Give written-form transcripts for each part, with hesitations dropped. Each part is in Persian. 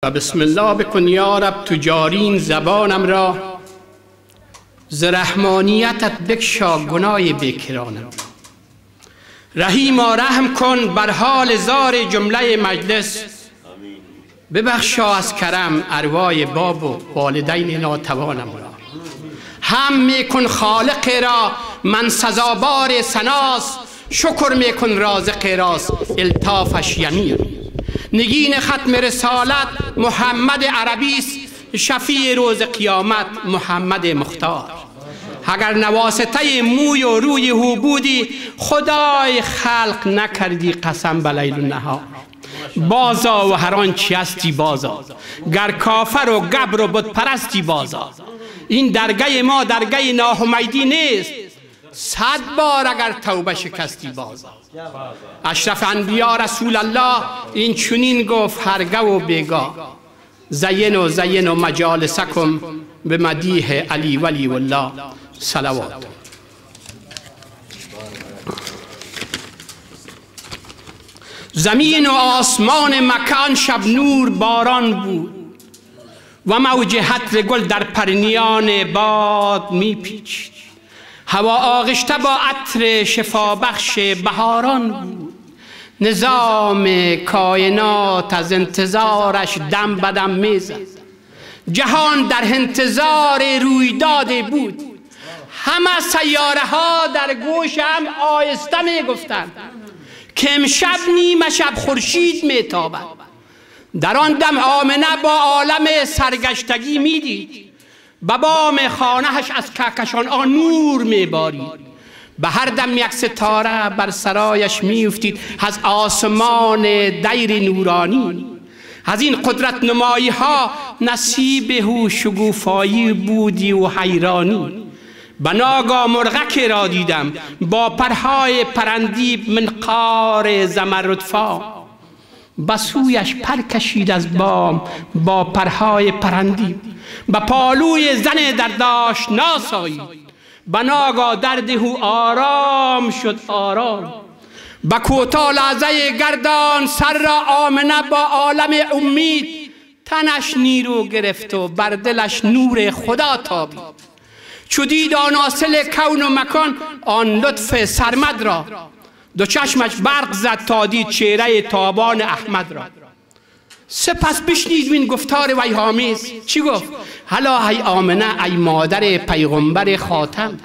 و بسم الله بکن یا رب تجارین زبانم را، ز رحمانیتت بکشا گناه بیکرانم. رحیما رحم کن بر حال زار جمله مجلس، ببخشا از کرم ارواح باب و والدین ناتوانم را. هم میکن خالق را من سزاوار سناس، شکر میکن رازق راست الطافش یمین. نگین ختم رسالت محمد عربی است، شفیع روز قیامت محمد مختار. اگر نواسطه موی و روی او بودی، خدای خلق نکردی قسم به لیل و نهار. بازا و هر آنچه هستی بازا، گر کافر و گبر و بت پرستی بازا. این درگاه ما درگاه ناامیدی نیست، 100 بار اگر توبه شکستی بازا. اشرف انبیا رسول الله این چنین گفت هرگه و بیگاه، زین و مجالسکم به مدیح علی ولی والله صلوات. زمین و آسمان مکان شب نور باران بود، و موج حطر گل در پرنیان باد می پیچید. هوا آغشته با عطر شفابخش بهاران بود، نظام کائنات از انتظارش دم بدم میزد. جهان در انتظار رویداد بود، همه سیاره ها در گوش هم آهسته میگفتند که امشب نیمه شب خورشید میتابد. در آن دم آمنه با عالم سرگشتگی میدید، به بام خانهش از کهکشان نور میبارید. به هر دم یک ستاره بر سرایش میافتید از آسمان دیر نورانی. از این قدرت نمایی ها نصیب او شگوفایی بودی و حیرانی. بناگاه مرغک را دیدم با پرهای پرندی منقار زمردفام، بسویش پر کشید از بام با پرهای پرندی. به پالوی زن درداش ناسایی، بناگاه درد او آرام شد آرام. به کوتا لحظه گردان سر را آمنه با عالم امید، تنش نیرو گرفت و بر دلش نور خدا تابید. چو دید آن حاصل کون و مکان آن لطف سرمد را، دو چشمش برق زد تا دید چهره تابان احمد را. سپس بشنید این گفتار ویهامیز، چی گفت؟ هلا ای آمنه ای مادر پیغمبر خاتم،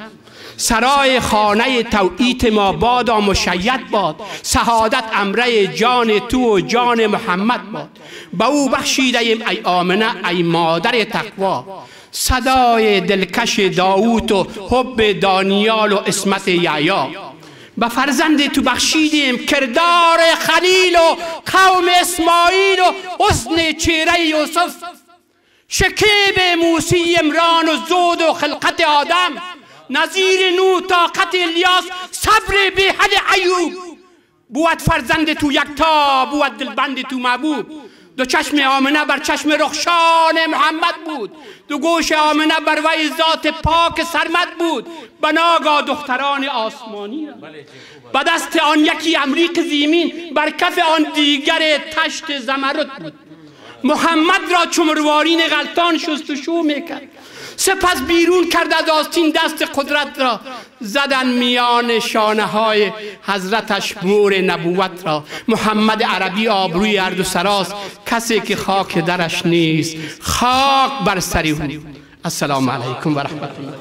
سرای خانه توقیت ما بادا مشید باد. سعادت امره جان تو و جان محمد باد. به او بخشیدیم ای آمنه ای مادر تقوا، صدای دلکش داوود و حب دانیال و اسمت یحیی. به فرزند تو بخشیدیم کردار خلیل و قوم اسماعیل و حسن چهره یوسف، شکیب موسی عمران و زود و خلقت آدم، نظیر نوح طاقت الیاس صبر بی حد ایوب. بود فرزند تو یکتا، بود دلبند تو محبوب. دو چشم آمنه بر چشم رخشان محمد بود، دو گوش آمنه بر وی ذات پاک سرمد بود. بناگاه دختران آسمانی به دست آن یکی امریق زیمین، بر کف آن دیگر تشت زمرد بود. محمد را چو مروارین غلطان شستشو میکرد، سپس بیرون کرد از آستین دست قدرت را. زدن میان شانه های حضرتش مور نبوت را. محمد عربی آبروی هر دو سراست، کسی که خاک درش نیست خاک بر سر او. السلام علیکم و رحمت الله.